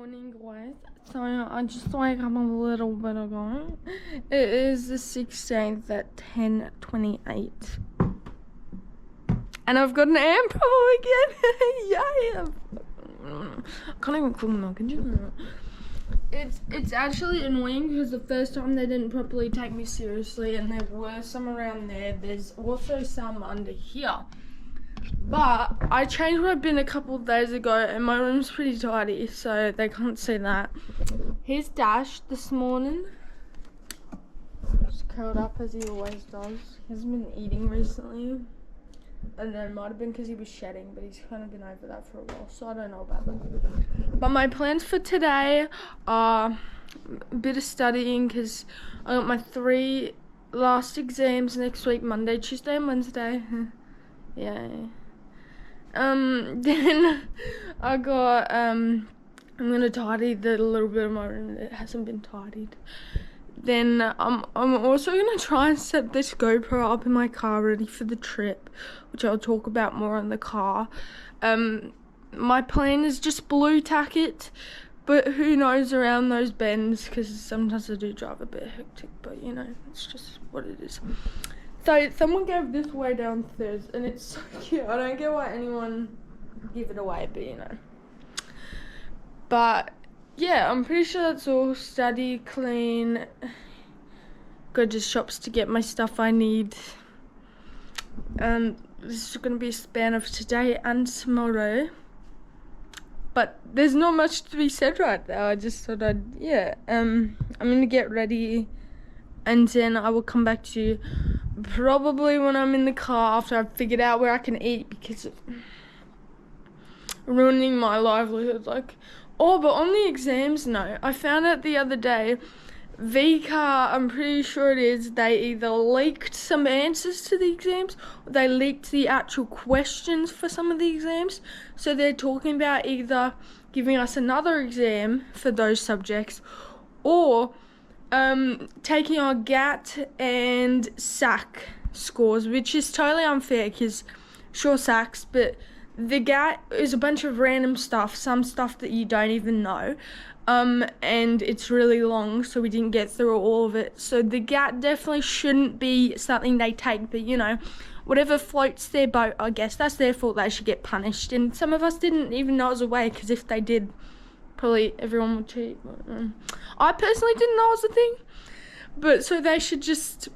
morning, guys. So I just woke up a little bit ago. It is the 16th at 10:28, and I've got an amp problem again. Yay! I can't even cook milk. Can you? It's actually annoying because the first time they didn't properly take me seriously, and there were some around there. There's also some under here. But I changed my bin a couple of days ago and my room's pretty tidy, so they can't see that. Here's Dash this morning. Just curled up as he always does. He hasn't been eating recently. And then it might have been because he was shedding, but he's kind of been over that for a while, so I don't know about that. But my plans for today are a bit of studying because I got my 3 last exams next week, Monday, Tuesday and Wednesday. Yay. Then I got, I'm gonna tidy the little bit of my room that hasn't been tidied. Then I'm also gonna try and set this GoPro up in my car ready for the trip, which I'll talk about more on the car. My plan is just blue tack it, but who knows around those bends, because sometimes I do drive a bit hectic, but you know, it's just what it is. So someone gave this away downstairs and it's so cute. I don't get why anyone give it away, but you know. But yeah, I'm pretty sure that's all. Study, clean, go to shops to get my stuff I need. This is going to be a span of today and tomorrow. But there's not much to be said right now. I just thought I'd, yeah. I'm going to get ready and then I will come back to you probably when I'm in the car after I've figured out where I can eat, because of ruining my livelihood. Like, oh, but on the exams, no. I found out the other day, VCAR, I'm pretty sure it is, they either leaked some answers to the exams or they leaked the actual questions for some of the exams. So they're talking about either giving us another exam for those subjects or taking our GAT and SAC scores, which is totally unfair because sure SACs, but the GAT is a bunch of random stuff, some stuff that you don't even know, and it's really long, so we didn't get through all of it. So the GAT definitely shouldn't be something they take, but you know, whatever floats their boat, I guess that's their fault. They should get punished, and some of us didn't even know it was a way, because if they did, probably everyone would cheat. I personally didn't know it was a thing, but so they should just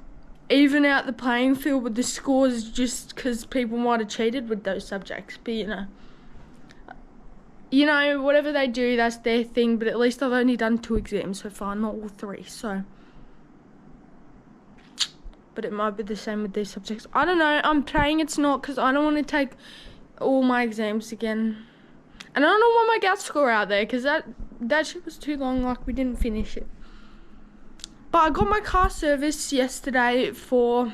even out the playing field with the scores, just because people might have cheated with those subjects. But you know, whatever they do, that's their thing. But at least I've only done 2 exams so far, not all 3. So, but it might be the same with these subjects. I don't know. I'm praying it's not, because I don't want to take all my exams again. And I don't know why my GAT score out there, because that shit was too long, like we didn't finish it. But I got my car serviced yesterday for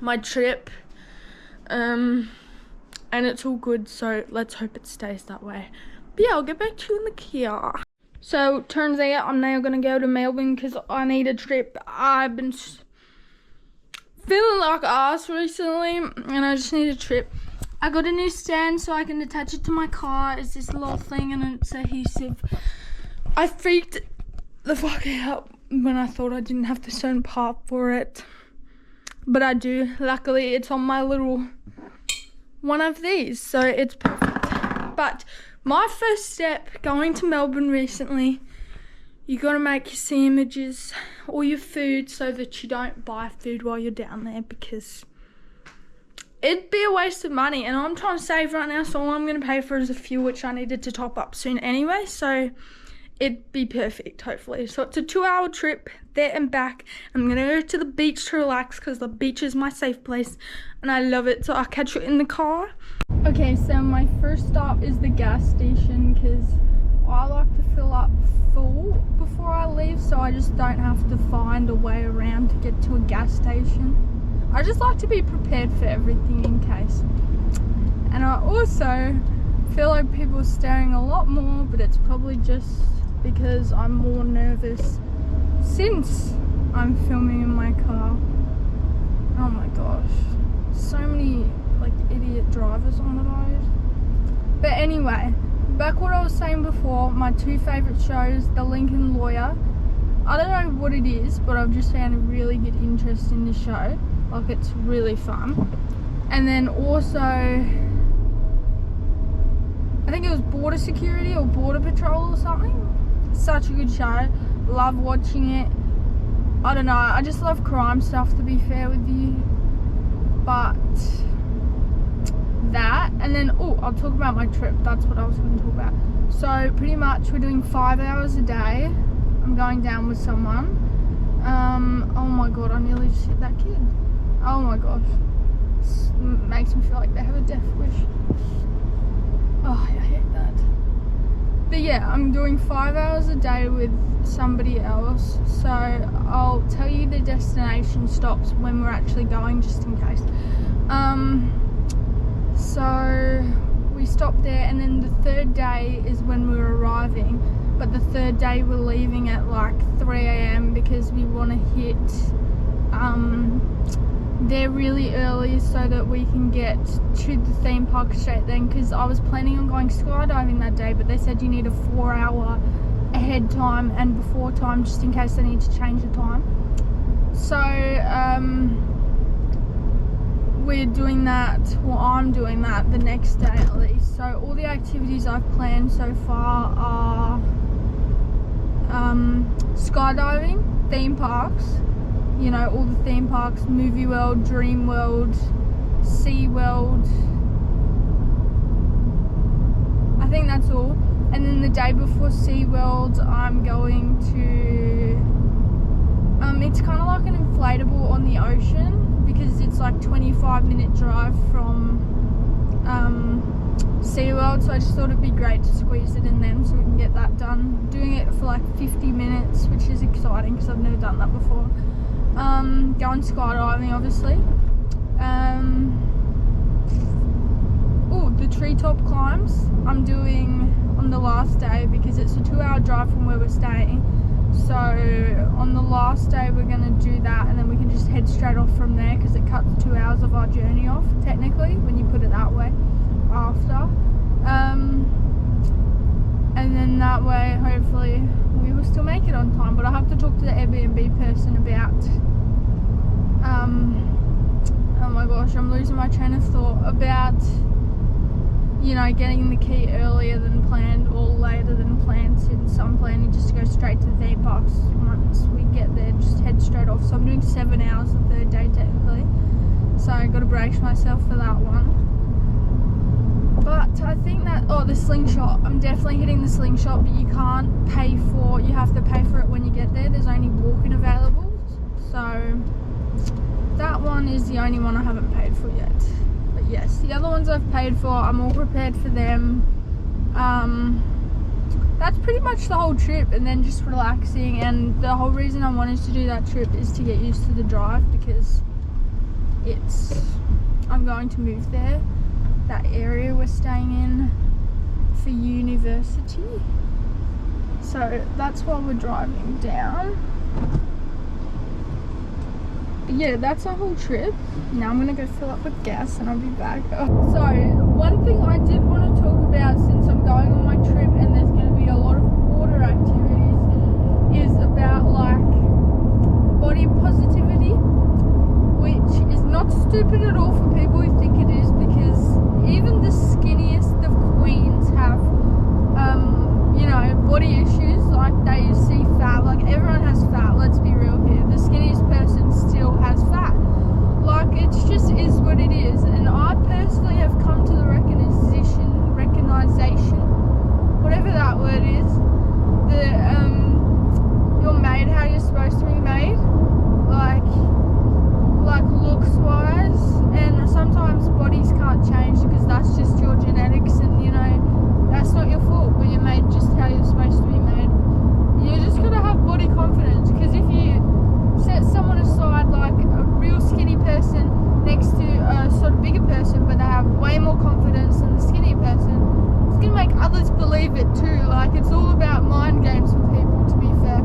my trip. And it's all good, so let's hope it stays that way. But yeah, I'll get back to you in the car. So, turns out I'm now going to go to Melbourne because I need a trip. I've been feeling like ass recently, and I just need a trip. I got a new stand so I can attach it to my car. It's this little thing and it's adhesive. I freaked the fuck out when I thought I didn't have the certain part for it. But I do. Luckily, it's on my little one of these, so it's perfect. But my first step going to Melbourne recently, you got to make your sandwiches or your food so that you don't buy food while you're down there, because it'd be a waste of money, and I'm trying to save right now, so all I'm going to pay for is a fuel, which I needed to top up soon anyway, so it'd be perfect, hopefully. So it's a 2-hour trip there and back. I'm going to go to the beach to relax, because the beach is my safe place, and I love it, so I'll catch you in the car. Okay, so my first stop is the gas station, because I like to fill up full before I leave, so I just don't have to find a way around to get to a gas station. I just like to be prepared for everything in case. And I also feel like people are staring a lot more, but it's probably just because I'm more nervous since I'm filming in my car. Oh my gosh, so many like idiot drivers on the road. But anyway, back what I was saying before, my two favourite shows, The Lincoln Lawyer. I don't know what it is, but I've just found a really good interest in this show. Like, it's really fun. And then also, I think it was Border Security or Border Patrol or something. Such a good show. Love watching it. I don't know, I just love crime stuff, to be fair with you. But that, and then I'll talk about my trip. That's what I was going to talk about. So pretty much we're doing 5 hours a day. I'm going down with someone. Oh my god, I nearly just hit that kid. Oh my gosh, makes me feel like they have a death wish. Oh, I hate that. But yeah, I'm doing 5 hours a day with somebody else, so I'll tell you the destination stops when we're actually going, just in case. So we stopped there, and then the third day is when we're arriving, but the third day we're leaving at like 3 a.m. because we want to hit there really early so that we can get to the theme park straight then, because I was planning on going skydiving that day, but they said you need a 4-hour ahead time and before time just in case they need to change the time. So we're doing that, well, I'm doing that the next day at least. So all the activities I've planned so far are skydiving, theme parks, you know, all the theme parks, Movie World, Dream World, Sea World. I think that's all. And then the day before Sea World, I'm going to, it's kind of like an inflatable on the ocean, because it's like 25-minute drive from SeaWorld, so I just thought it'd be great to squeeze it in then so we can get that done. Doing it for like 50 minutes, which is exciting because I've never done that before. Going skydiving, obviously. The treetop climbs I'm doing on the last day because it's a 2-hour drive from where we're staying. So on the last day we're going to do that, and then we can just head straight off from there because it cuts 2 hours of our journey off, technically, when you put it that way, after. And then that way, hopefully, we will still make it on time. But I have to talk to the Airbnb person about, oh my gosh, I'm losing my train of thought, about, you know, getting the key earlier than planned or later than planned, since I'm planning just to go straight to the theme parks once we get there, just head straight off. So I'm doing 7 hours the third day technically, so I got to brace myself for that one. But I think that, the slingshot, I'm definitely hitting the slingshot, but you can't pay for, you have to pay for it when you get there. There's only walking available, so that one is the only one I haven't paid for yet. But yes, the other ones I've paid for, I'm all prepared for them. That's pretty much the whole trip, and then just relaxing. And the whole reason I wanted to do that trip is to get used to the drive, because I'm going to move there, that area we're staying in, for university. So that's why we're driving down. But yeah, that's our whole trip. Now I'm gonna go fill up with gas and I'll be back. So one thing I did want to talk about, since I'm going on my trip and there's going to be a lot of water activities, is about like body positivity, which is not stupid at all for people who think it is, because even the skinniest of queens have you know, body issues. Like, they see fat, like everyone has fat, let's be real here. The skinniest person still has fat. Like, it just is what it is. And I personally have come to the recognition, whatever that word is, that you're made how you're supposed to be made, like looks wise. And sometimes bodies can't change because that's just your genetics, and you know, that's not your fault, but you're made just how you're supposed to be made. You just gotta have body confidence, because if you set someone aside, like a real skinny person next to a sort of bigger person, but they have way more confidence than the skinny person, it's gonna make others believe it too. Like, it's all about mind games with people, to be fair.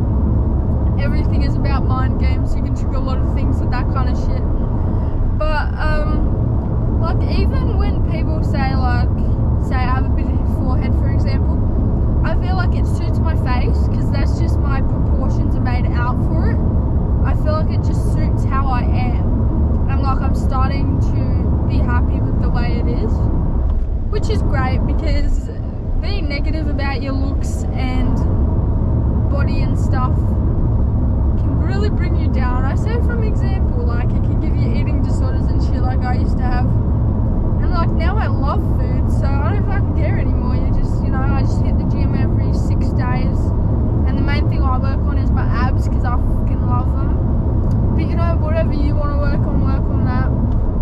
Everything is about mind games. You can trigger a lot of things with that kind of shit. But like, even when people say, like, say I have a bit of forehead, for example, that's just my proportions are made out for it. I feel like it just suits how I am. And like I'm starting to be happy with the way it is, which is great, because being negative about your looks and body and stuff can really bring you down. I say from example, like it can give you eating disorders and shit like I used to have. And like now I love food, so I don't fucking care anymore. I just hit the gym every 6 days, and the main thing I work on is my abs, because I fucking love them. But whatever you want to work on that.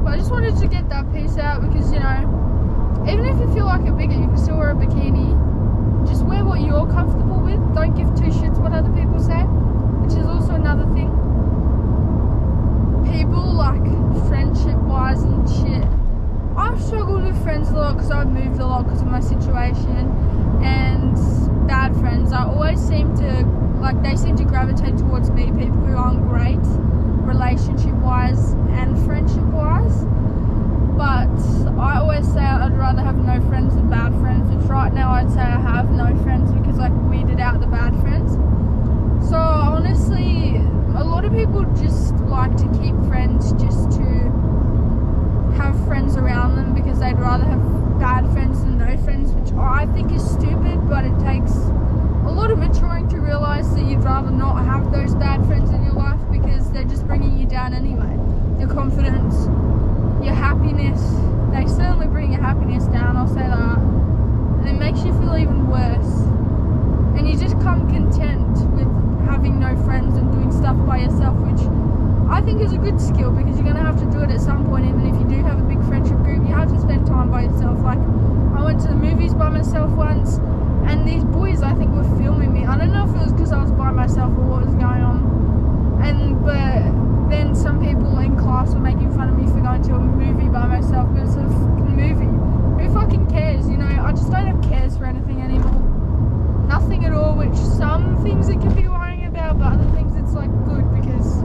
But I just wanted to get that piece out, because even if you feel like a bigot, you can still wear a bikini. Just wear what you're comfortable with. Don't give two shits what other people say, which is also another thing. People like friendship wise and shit. I've struggled with friends a lot because I've moved a lot because of my situation, and bad friends. I always seem to gravitate towards me, people who aren't great relationship wise and friendship wise. But I always say I'd rather have no friends than bad friends, which right now I'd say I have no friends because I weeded out the bad friends. So honestly, a lot of people just like to keep friends just to have friends around them, because they'd rather have bad friends than no friends, which I think is stupid. But it takes a lot of maturing to realise that you'd rather not have those bad friends in your life, because they're just bringing you down anyway. Your confidence, your happiness, they certainly bring your happiness down, I'll say that. And it makes you feel even worse. And you just come content with having no friends and doing stuff by yourself, which I think is a good skill, because you're going to have to do it at some point. Even if you do have a big friendship group, you have to spend time by yourself. Like, I went to the movies by myself once, and these boys, I think, were filming me. I don't know if it was because I was by myself or what was going on. But then some people in class were making fun of me for going to a movie by myself, but it's a fucking movie. Who fucking cares? I just don't have cares for anything anymore. Nothing at all, which some things it can be worrying about, but other things it's like good, because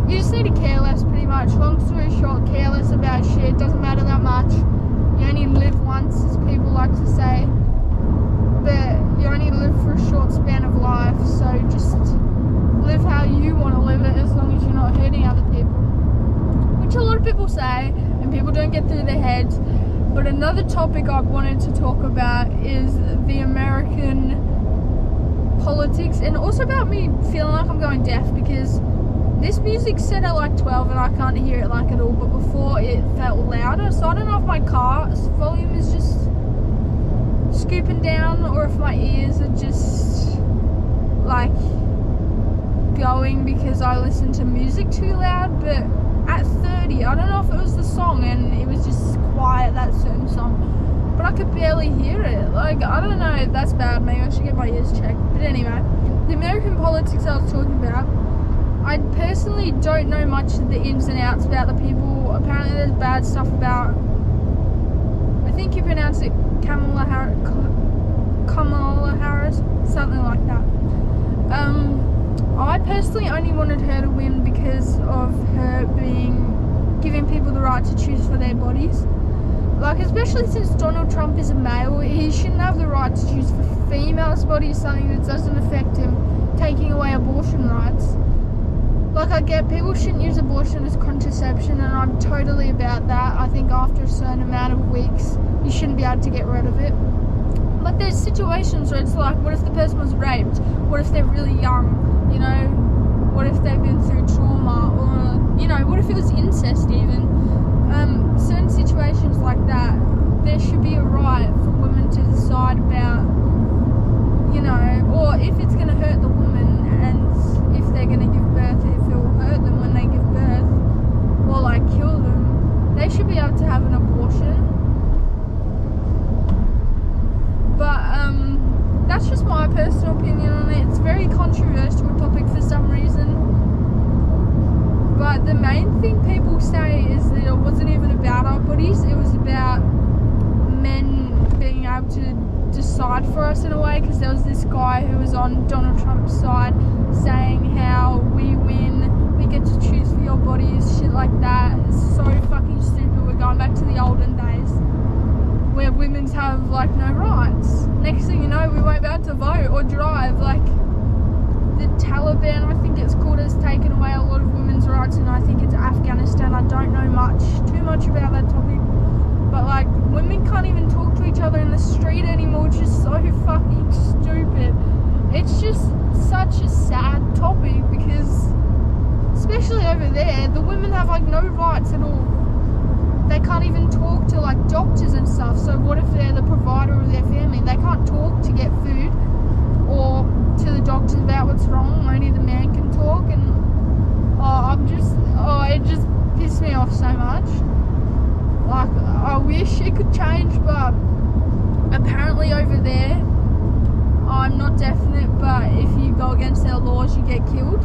you just need to care less, pretty much. Long story short, care less about shit. Doesn't matter that much. You only live once, as people like to say. But you only live for a short span of life, so just live how you want to live it, as long as you're not hurting other people. Which a lot of people say, and people don't get through their heads. But another topic I wanted to talk about is the American politics, and also about me feeling like I'm going deaf, because this music's set at like 12 and I can't hear it like at all, but before it felt louder. So I don't know if my car's volume is just scooping down, or if my ears are just like going because I listen to music too loud. But at 30, I don't know if it was the song and it was just quiet, that certain song, but I could barely hear it. Like, I don't know, that's bad. Maybe I should get my ears checked. But anyway, the American politics I was talking about, I personally don't know much of the ins and outs about the people. Apparently there's bad stuff about, I think you pronounce it Kamala Harris, something like that. I personally only wanted her to win because of her giving people the right to choose for their bodies. Like, especially since Donald Trump is a male, he shouldn't have the right to choose for females' bodies, something that doesn't affect him, taking away abortion rights. Like, I get people shouldn't use abortion as contraception, and I'm totally about that. I think after a certain amount of weeks, you shouldn't be able to get rid of it. But there's situations where it's like, what if the person was raped? What if they're really young? What if they've been through trauma? Or, what if it was incest even? Certain situations like that, there should be a right for women to decide about, or if it's going to hurt the woman, and if they're going to give birth, if it will hurt them when they give birth, or like kill them, they should be able to have an abortion. But that's just my personal opinion on it. It's a very controversial topic for some reason. But the main thing people say is that it wasn't even about our bodies, it was about men being able to decide for us in a way, because there was this guy who was on Donald Trump's side saying how we win, we get to choose for your bodies, shit like that. It's so fucking stupid. We're going back to the olden days where women's have like no rights. Next thing you know, we won't be able to vote or drive. Like, rights, and I think it's Afghanistan. I don't know too much about that topic, but like women can't even talk to each other in the street anymore, which is so fucking stupid. It's just such a sad topic because, especially over there, the women have like no rights at all. They can't even talk to like doctors and stuff. So what if they're the provider of their family? They can't talk to get food or to the doctors about what's wrong. Only the man can talk, and it just pissed me off so much. Like, I wish it could change, but apparently over there, I'm not definite, but if you go against their laws, you get killed.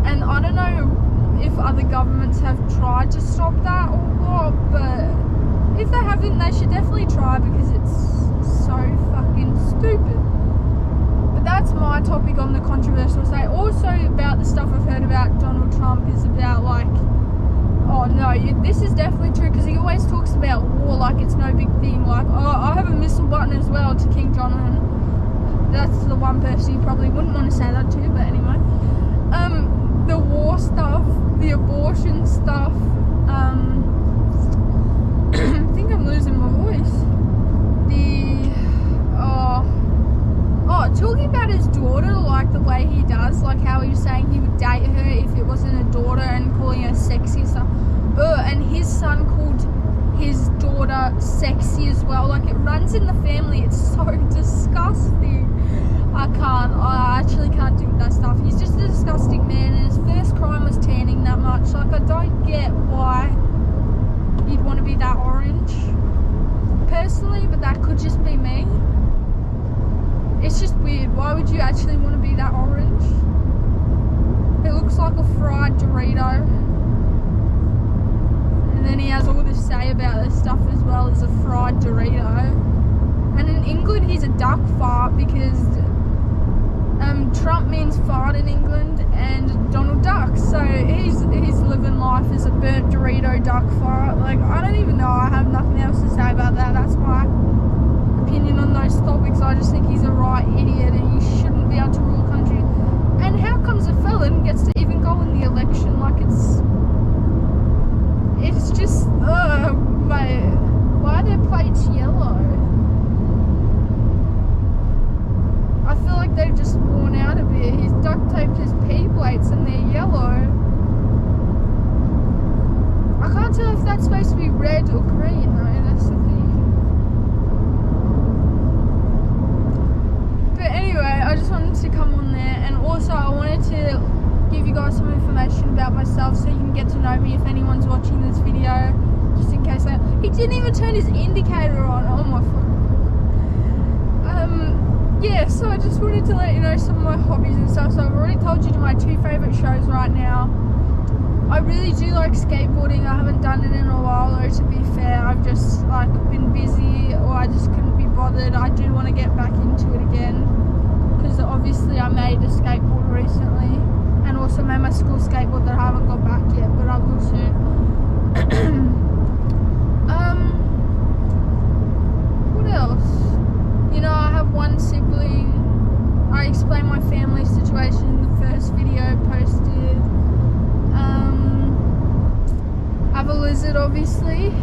And I don't know if other governments have tried to stop that or what, but if they haven't, they should definitely try because it's so fucking stupid. But that's my topic on the controversial side. Also about the stuff I've heard about Donald Trump is about like, oh no, this is definitely true because he always talks about war like it's no big thing. Like, oh, I have a missile button as well to King Jong-un. That's the one person you probably wouldn't want to say that to, but anyway. The war stuff, the abortion stuff, I think I'm losing my voice. Talking about his daughter, like the way he does, like how he was saying he would date her if it wasn't a daughter and calling her sexy and stuff. And his son called his daughter sexy as well. Like, it runs in the family. It's so disgusting. I actually can't do that stuff. He's just a disgusting man, and his first crime was tanning that much. Like, I don't get why you'd want to be that orange, personally, but that could just be me. It's just weird. Why would you actually want to be that orange? It looks like a fried Dorito. And then he has all this say about this stuff as well as a fried Dorito. And in England, he's a duck fart because Trump means fart in England and Donald Duck. So he's living life as a burnt Dorito duck fart. Like, I don't even know. I have nothing else to say about that. That's my opinion on those topics. I just think he's a right idiot and he shouldn't be able to rule a country. And how comes a felon gets to even go in the election? Like, it's just mate, why are their plates yellow? I feel like they've just worn out a bit. He's duct taped his P plates and they're yellow. I can't tell if that's supposed to be red or green though, that's the thing. But anyway, I just wanted to come on there, and also I wanted to give you guys some information about myself so you can get to know me if anyone's watching this video, just in case. He didn't even turn his indicator on. Oh my fuck. Yeah, so I just wanted to let you know some of my hobbies and stuff. So I've already told you my two favourite shows right now. I really do like skateboarding. I haven't done it in a while though, to be fair. I've just like been busy, or I just couldn't be bothered. I do want to get back into it again because obviously I made a skateboard recently and also made my school skateboard that I haven't got back yet, but I will soon. What else? You know, I have one sibling. I explained my family situation in the first video posted. I have a lizard, obviously.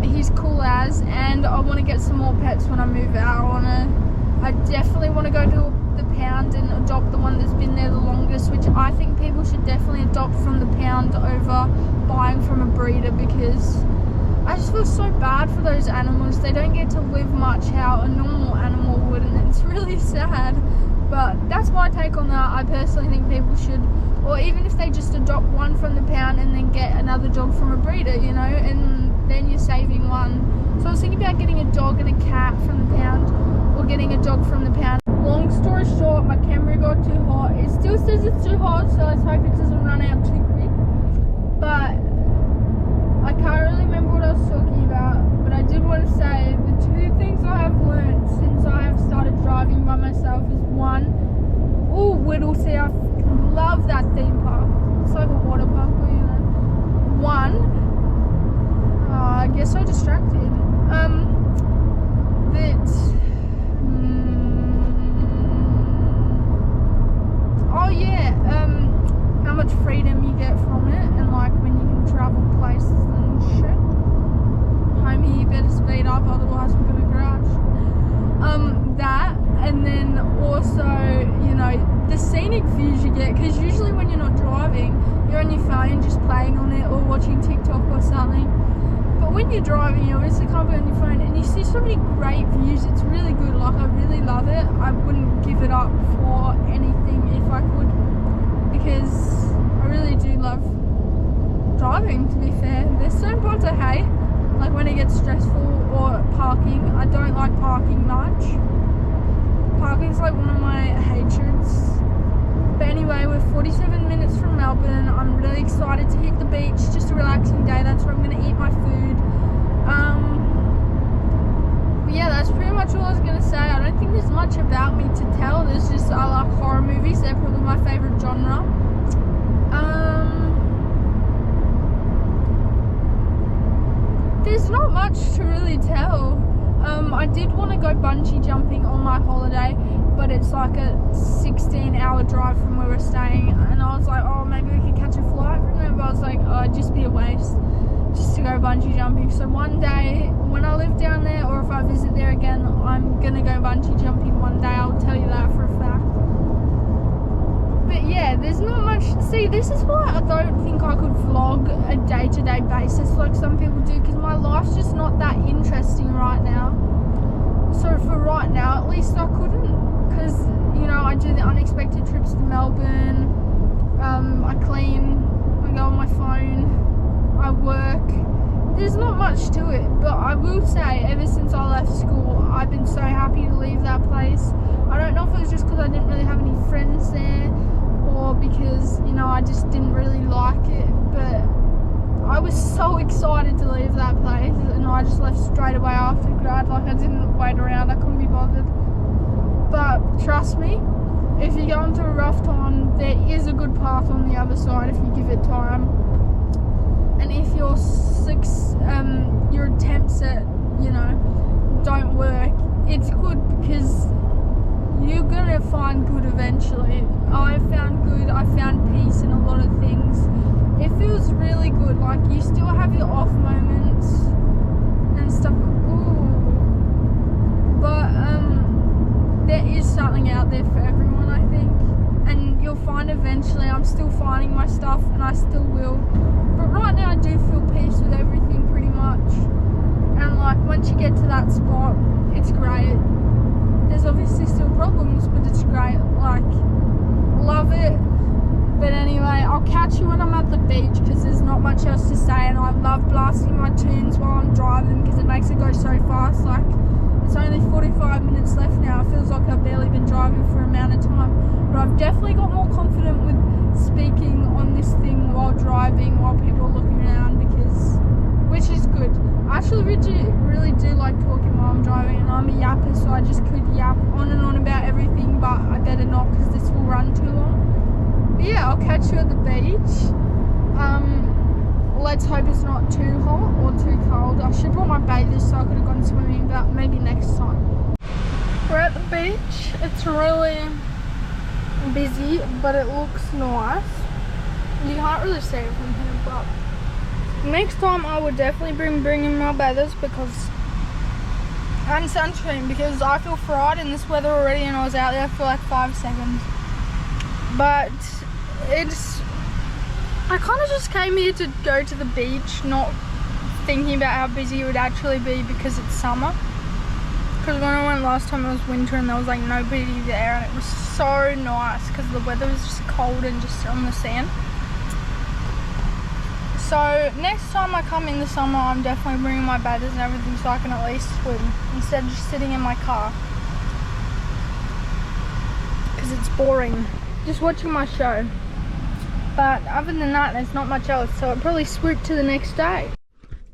He's cool as, and I want to get some more pets when I move out. I definitely want to go to the pound and adopt the one that's been there the longest, which I think people should definitely adopt from the pound over buying from a breeder, because I just feel so bad for those animals. They don't get to live much how a normal animal would, and it's really sad. But that's my take on that. I personally think people should, or even if they just adopt one from the pound and then get another dog from a breeder, you know, and then you're saving one. So I was thinking about getting a dog and a cat from the pound, or getting a dog from the pound. Long story short, my camera got too hot. It still says it's too hot, so let's hope it doesn't run out too quick. But I can't really remember what I was talking about, but I did want to say the two things I have learned since I have started driving by myself is one, Whittlesea, I love that theme park. It's like a water park, but you know. One, I guess so distracted. How much freedom you get from me, you better speed up, otherwise we're gonna crash. That, and then also, you know, the scenic views you get, because usually when you're not driving, you're on your phone just playing on it or watching TikTok or something. But when you're driving, you obviously can't be on your phone, and you see so many great views. It's really good. Like, I really love it. I wouldn't give it up for anything if I could, because I really do love driving, to be fair. There's certain parts I hate, like when it gets stressful, or parking. I don't like parking much. Parking's like one of my hatreds. But anyway, we're 47 minutes from Melbourne. I'm really excited to hit the beach. Just a relaxing day. That's where I'm going to eat my food. But yeah, that's pretty much all I was going to say. I don't think there's much about me to tell. There's just, I like horror movies. They're probably my favourite genre. There's not much to really tell. I did want to go bungee jumping on my holiday, but it's like a 16-hour drive from where we're staying, and I was like, oh, maybe we could catch a flight from there, but I was like, oh, it'd just be a waste just to go bungee jumping. So one day, when I live down there, or if I visit there again, I'm gonna go bungee jumping one day. I'll tell you that for a fact. But yeah, there's not much. See, this is why I don't think I could vlog a day-to-day basis like some people do, because my life's just not that interesting right now. So for right now, at least I couldn't, because, you know, I do the unexpected trips to Melbourne, I clean, I go on my phone, I work. There's not much to it, but I will say, ever since I left school, I've been so happy to leave that place. I don't know if it was just because I didn't really have any friends there, or because, you know, I just didn't really like it, but I was so excited to leave that place, and I just left straight away after grad. Like, I didn't wait around, I couldn't be bothered. But trust me, if you go into a rough time, there is a good path on the other side if you give it time. And if your attempts at, you know, don't work, it's good, because you're gonna find good eventually. I found good, I found peace in a lot of things. It feels really good, like you still have your off moments and stuff. Ooh. But there is something out there for everyone, I think, and you'll find eventually. I'm still finding my stuff, and I still will, but right now I do feel peace with everything pretty much. And like, once you get to that spot, it's great. There's obviously still problems, but it's great. Like, love it. But anyway, I'll catch you when I'm at the beach, because there's not much else to say, and I love blasting my tunes while I'm driving, because it makes it go so fast. Like, it's only 45 minutes left now. It feels like I've barely been driving for an amount of time, but I've definitely got more confident with speaking on this thing while driving, while people are looking around, because, which is good. I actually really do like talking while I'm driving, and I'm a yapper, so I just could yap on and on about everything, but I better not, because this will run too long. But yeah, I'll catch you at the beach. Let's hope it's not too hot or too cold. I should have brought my bathers so I could have gone swimming, but maybe next time. We're at the beach. It's really busy, but it looks nice. You can't really see it from here, but next time I would definitely bring in my bathers, because, and sunscreen, because I feel fried in this weather already, and I was out there for like 5 seconds. But I kind of just came here to go to the beach, not thinking about how busy it would actually be because it's summer. Because when I went last time, it was winter and there was like nobody there, and it was so nice because the weather was just cold and just on the sand. So next time I come in the summer, I'm definitely bringing my bathers and everything so I can at least swim instead of just sitting in my car, because it's boring just watching my show. But other than that, there's not much else, so I'll probably swoop to the next day.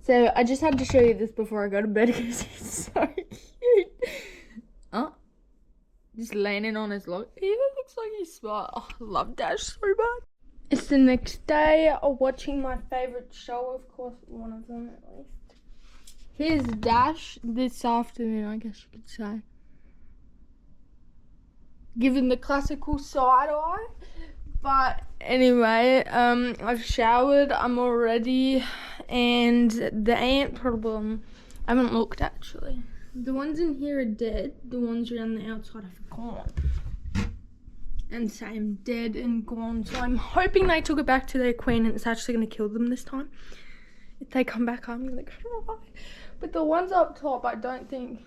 So I just had to show you this before I go to bed because it's so cute. Oh, just leaning on his log. He even looks like he's smart. Oh, I love Dash so much. It's the next day, watching my favourite show, of course, one of them at least. Here's Dash this afternoon, I guess you could say. Given the classical side eye. But anyway, I've showered, I'm all ready, and the ant problem. I haven't looked actually. The ones in here are dead. The ones around the outside are gone. And same, dead and gone. So I'm hoping they took it back to their queen and it's actually going to kill them this time. If they come back, I'm going to cry. But the ones up top, I don't think...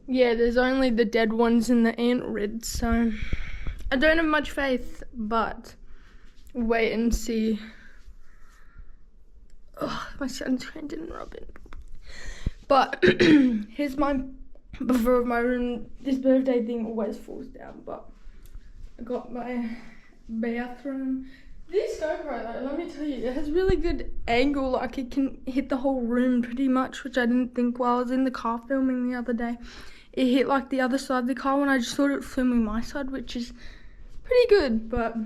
Yeah, there's only the dead ones and the antlerids. So I don't have much faith, but wait and see. Oh, my sunscreen didn't rub in. But here's my before my room. This birthday thing always falls down, but I got my bathroom. This GoPro though, let me tell you, it has really good angle. Like it can hit the whole room pretty much, which I didn't think while I was in the car filming the other day. It hit like the other side of the car when I just thought it was filming my side, which is pretty good. But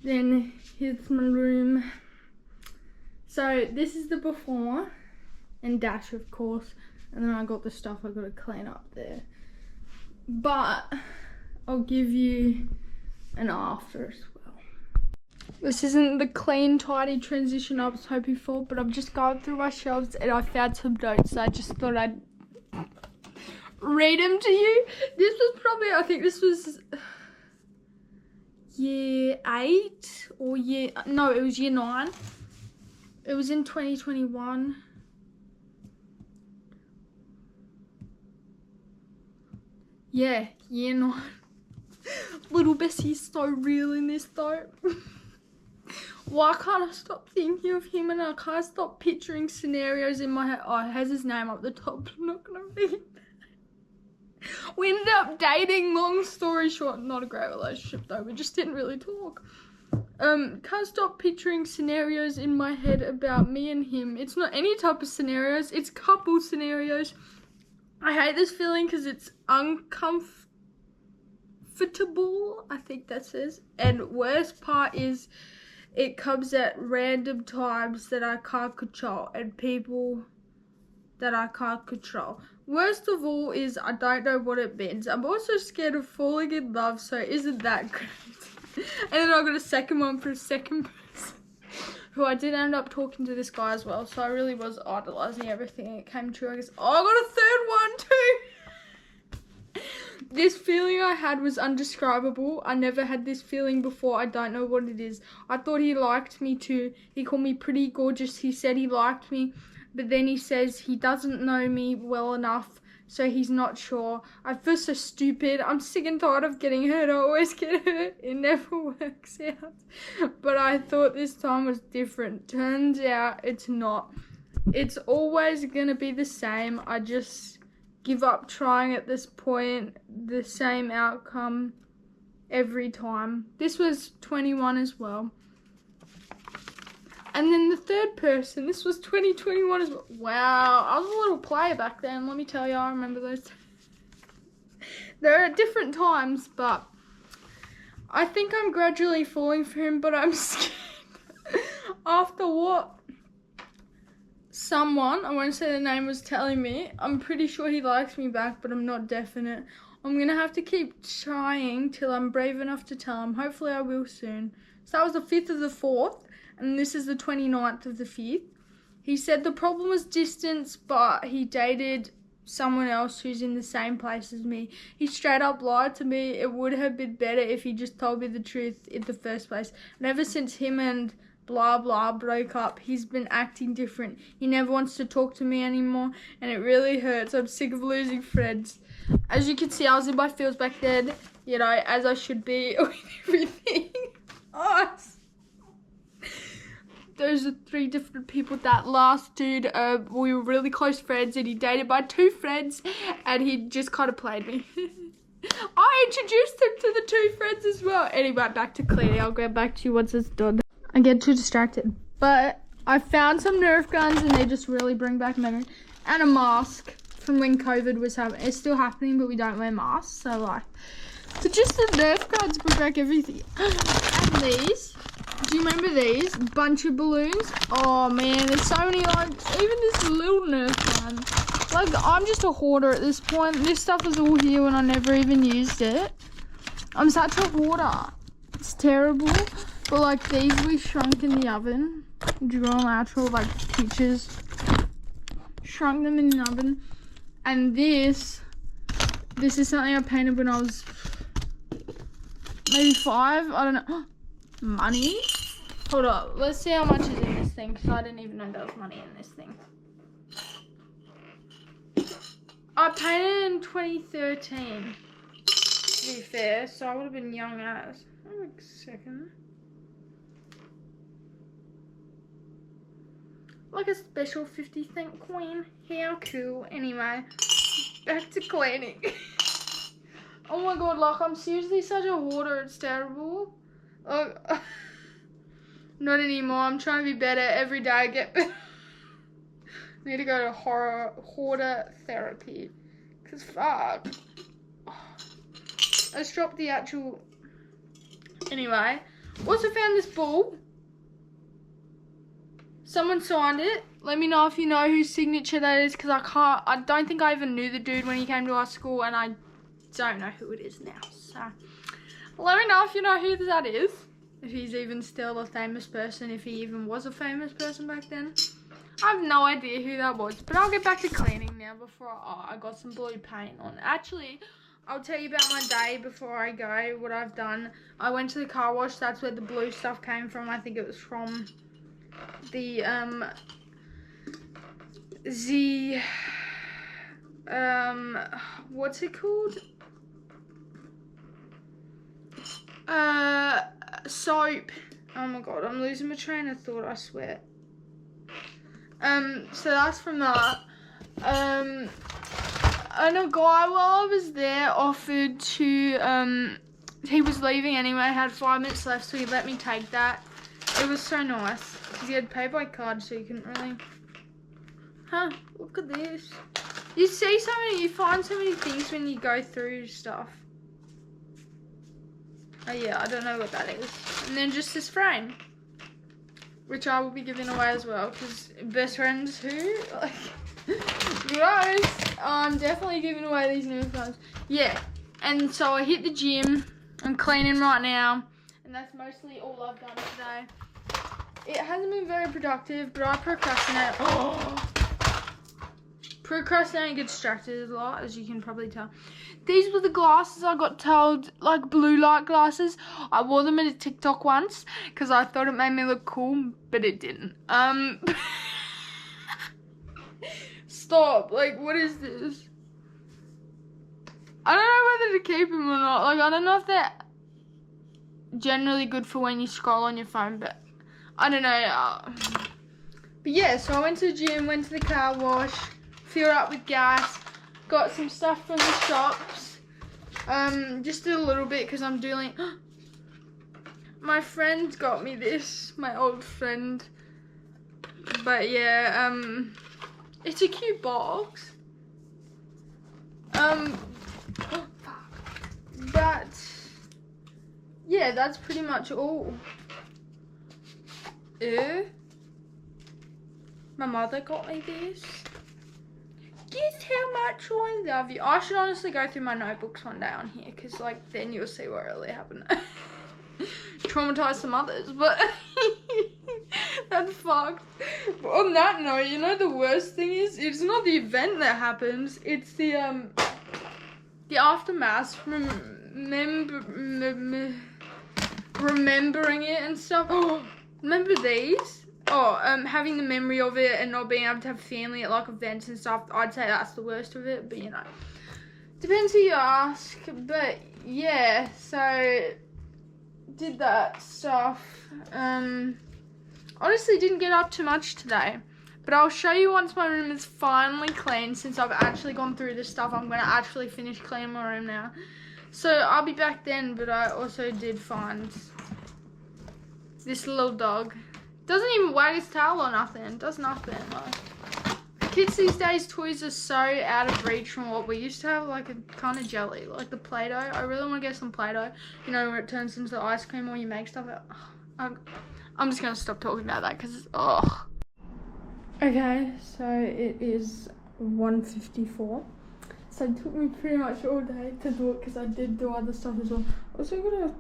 then here's my room. So this is the before. And dash, of course, and then I got the stuff I got to clean up there. But I'll give you an after as well. This isn't the clean, tidy transition I was hoping for, but I'm just going through my shelves and I found some notes. So I just thought I'd read them to you. This was probably, I think this was year 8 or no, it was year 9. It was in 2021. Yeah, year 9. Little Bessie's so real in this though. Why can't I stop thinking of him and I can't stop picturing scenarios in my head? Oh, it has his name up the top. I'm not gonna read it. We ended up dating, long story short. Not a great relationship though, we just didn't really talk. Can't stop picturing scenarios in my head about me and him. It's not any type of scenarios, it's couple scenarios. I hate this feeling because it's uncomfortable, I think that says. And worst part is it comes at random times that I can't control and people that I can't control. Worst of all is I don't know what it means. I'm also scared of falling in love, so isn't that great? And then I got a second one for a second person who I did end up talking to this guy as well, so I really was idolizing everything. It came true, I guess. Oh, I got a third one too. This feeling I had was undescribable. I never had this feeling before. I don't know what it is. I thought he liked me too. He called me pretty, gorgeous. He said he liked me, but then he says he doesn't know me well enough, so he's not sure. I feel so stupid. I'm sick and tired of getting hurt. I always get hurt. It never works out. But I thought this time was different. Turns out it's not. It's always gonna be the same. I just give up trying at this point. The same outcome every time. This was 21 as well. And then the third person, this was 2021 as well. Wow, I was a little player back then, let me tell you, I remember those. They're at different times, but I think I'm gradually falling for him, but I'm scared. After what someone, I won't say the name, was telling me, I'm pretty sure he likes me back, but I'm not definite. I'm going to have to keep trying till I'm brave enough to tell him. Hopefully I will soon. So that was the 5th of the 4th. And this is the 29th of the 5th. He said the problem was distance, but he dated someone else who's in the same place as me. He straight up lied to me. It would have been better if he just told me the truth in the first place. And ever since him and blah blah broke up, he's been acting different. He never wants to talk to me anymore, and it really hurts. I'm sick of losing friends. As you can see, I was in my feels back then, you know, as I should be with everything. Those are 3 different people. That last dude, we were really close friends, and he dated my 2 friends, and he just kind of played me. I introduced him to the 2 friends as well. Anyway, back to cleaning. I'll go back to you once it's done. I get too distracted. But I found some Nerf guns, and they just really bring back memory. And a mask from when COVID was happening. It's still happening, but we don't wear masks, so like. But just the Nerf guns bring back everything. And these. Do you remember these? Bunch of balloons. Oh man, there's so many, like, even this little Nerf gun. Like, I'm just a hoarder at this point. This stuff was all here when I never even used it. I'm such a hoarder. It's terrible. But like these we shrunk in the oven. drawn actual like pictures, shrunk them in the oven, and this is something I painted when I was maybe 5. I don't know. Money. Hold up. Let's see how much is in this thing because I didn't even know there was money in this thing. I painted in 2013. To be fair, so I would have been young as. Wait a second. Like a special 50-cent coin. How cool. Anyway, back to cleaning. Oh my god, like I'm seriously such a hoarder, it's terrible. Like, not anymore, I'm trying to be better every day, I get better. I need to go to hoarder therapy. Cause fuck. I just dropped the actual... Anyway, also found this ball. Someone signed it. Let me know if you know whose signature that is, because I don't think I even knew the dude when he came to our school, and I don't know who it is now. So let me know if you know who that is. If he's even still a famous person, if he even was a famous person back then. I have no idea who that was, but I'll get back to cleaning now before I got some blue paint on. Actually, I'll tell you about my day before I go, what I've done. I went to the car wash, that's where the blue stuff came from. I think it was from the, what's it called? Soap. Oh my god, I'm losing my train of thought, I swear. So that's from that. And a guy, while I was there, offered to, he was leaving anyway, had 5 minutes left, so he let me take that. It was so nice, because he had pay by card, so you couldn't really... Huh, look at this. You see so many, you find so many things when you go through stuff. Oh yeah, I don't know what that is. And then just this frame, which I will be giving away as well, because best friends who? Like, gross. I'm definitely giving away these new phones. Yeah, and so I hit the gym. I'm cleaning right now, and that's mostly all I've done today. It hasn't been very productive, but I procrastinate. Procrastinate and get distracted a lot, as you can probably tell. These were the glasses I got told, like blue light glasses. I wore them at a TikTok once because I thought it made me look cool, but it didn't. Stop. Like, what is this? I don't know whether to keep them or not. Like, I don't know if they're generally good for when you scroll on your phone, but I don't know. But yeah, so I went to the gym, went to the car wash, filled up with gas, got some stuff from the shops. Just did a little bit because I'm doing... My friend got me this, my old friend. But yeah, it's a cute box. But yeah, that's pretty much all. My mother got me this. Guess how much I love you. I should honestly go through my notebooks one day on here, because like then you'll see what really happened. Traumatized some others, but that's fucked. But on that note, you know the worst thing is, it's not the event that happens, it's the aftermath, remembering it and stuff. Oh, remember these? Oh, having the memory of it and not being able to have family at like events and stuff. I'd say that's the worst of it, but you know, depends who you ask. But yeah, so did that stuff. Honestly didn't get up too much today, but I'll show you once my room is finally clean. Since I've actually gone through this stuff, I'm going to actually finish cleaning my room now. So I'll be back then, but I also did find this little dog. Doesn't even wag his tail or nothing. Does nothing. Like, kids these days, toys are so out of reach from what we used to have, like a kind of jelly, like the Play-Doh. I really want to get some Play-Doh, you know, where it turns into ice cream or you make stuff out. I'm just going to stop talking about that because it's, ugh. Okay, so it is 1:54. So it took me pretty much all day to do it because I did do other stuff as well. I also got a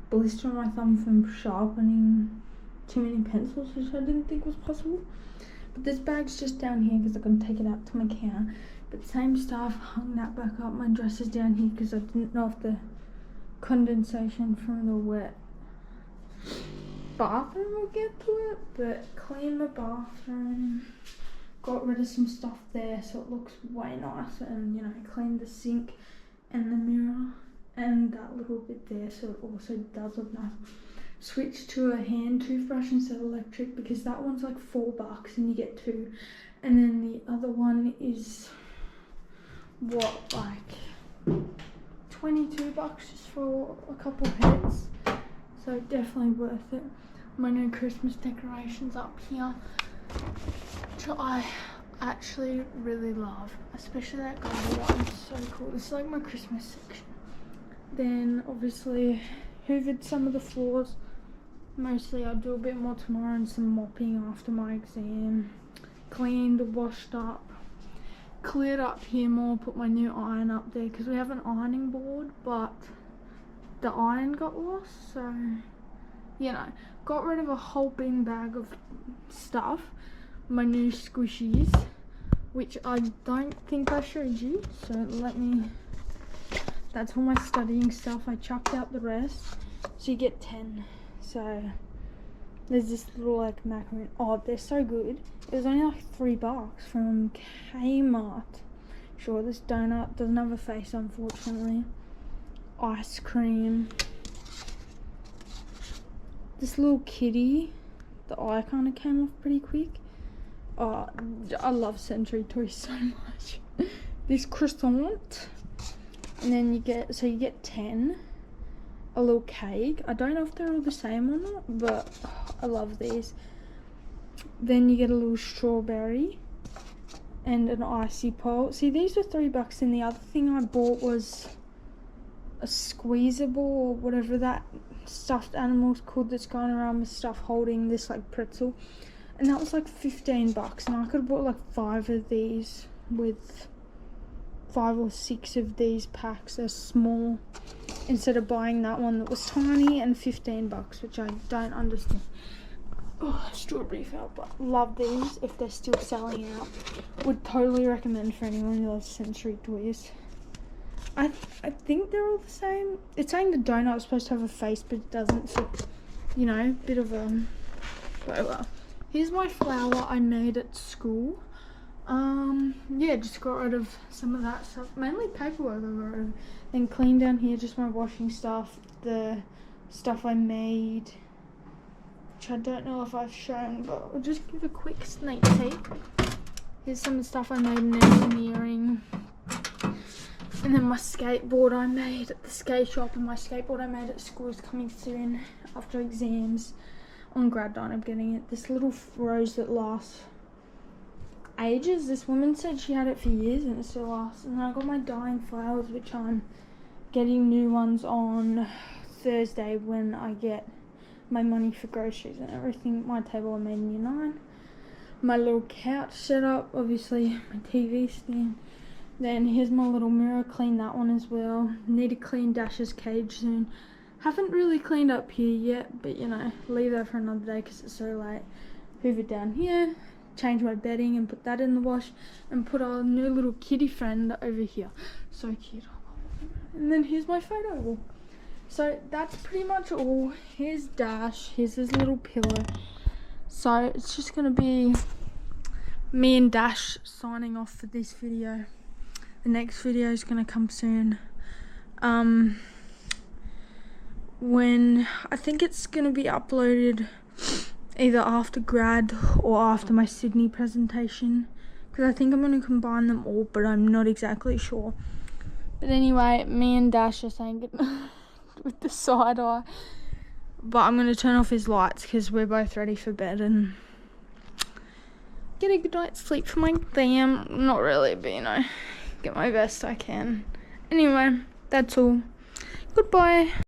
blister on my thumb from sharpening too many pencils, which I didn't think was possible. But this bag's just down here because I'm going to take it out to my car. But same stuff, hung that back up. My dress is down here because I didn't know if the condensation from the wet bathroom will get to it. But cleaned the bathroom, got rid of some stuff there so it looks way nicer, and you know, cleaned the sink and the mirror and that little bit there so it also does look nice. Switched to a hand toothbrush instead of electric because that one's like $4 and you get two, and then the other one is what, like $22 just for a couple heads, so definitely worth it. My new Christmas decorations up here, which I actually really love, especially that gold one. It's so cool. This is like my Christmas section. Then obviously hoovered some of the floors. Mostly I'll do a bit more tomorrow and some mopping after my exam. Cleaned, washed up, cleared up here more, put my new iron up there because we have an ironing board but the iron got lost, so you know, got rid of a whole bin bag of stuff. My new squishies, which I don't think I showed you, so let me, that's all my studying stuff. I chucked out the rest, so you get 10. So there's this little like macaron. Oh, they're so good. It was only like $3 from Kmart. Sure, this donut doesn't have a face, unfortunately. Ice cream. This little kitty, the eye kind of came off pretty quick. Oh, I love Century Toys so much. This croissant, and then you get 10. A little cake. I don't know if they're all the same or not, but I love these. Then you get a little strawberry and an icy pole. See, these were $3, and the other thing I bought was a squeezable or whatever that stuffed animal's called that's going around with stuff holding this like pretzel, and that was like $15, and I could have bought like 5 of these with 5 or 6 of these packs. They're small, instead of buying that one that was tiny and $15, which I don't understand. Oh, strawberry felt, but love these if they're still selling out. Would totally recommend for anyone who loves Century Toys. I think they're all the same. It's saying the donut is supposed to have a face, but it doesn't, so you know, bit of a well. Here's my flower I made at school. Yeah, just got rid of some of that stuff, mainly paperwork I got rid of. Then clean down here, just my washing stuff, the stuff I made, which I don't know if I've shown, but I'll just give a quick sneak peek. Here's some of the stuff I made in engineering, and then my skateboard I made at the skate shop, and my skateboard I made at school is coming soon after exams. On grad night I'm getting it. This little rose that lasts ages. This woman said she had it for years and it still lasts. And then I got my dying flowers, which I'm getting new ones on Thursday when I get my money for groceries and everything. My table I made in year 9. My little couch set up, obviously my TV stand. Then here's my little mirror, clean that one as well. Need to clean Dash's cage soon. Haven't really cleaned up here yet, but you know, leave that for another day because it's so late. Hoover down here, change my bedding and put that in the wash, and put our new little kitty friend over here. So cute. And then here's my photo wall. So that's pretty much all. Here's Dash, here's his little pillow. So it's just gonna be me and Dash signing off for this video. The next video is gonna come soon. When I think it's gonna be uploaded either after grad or after my Sydney presentation, because I think I'm going to combine them all, but I'm not exactly sure. But anyway, me and Dash are saying goodnight with the side eye, but I'm going to turn off his lights because we're both ready for bed and get a good night's sleep for my exam. Not really, but you know, get my best I can. Anyway, that's all. Goodbye.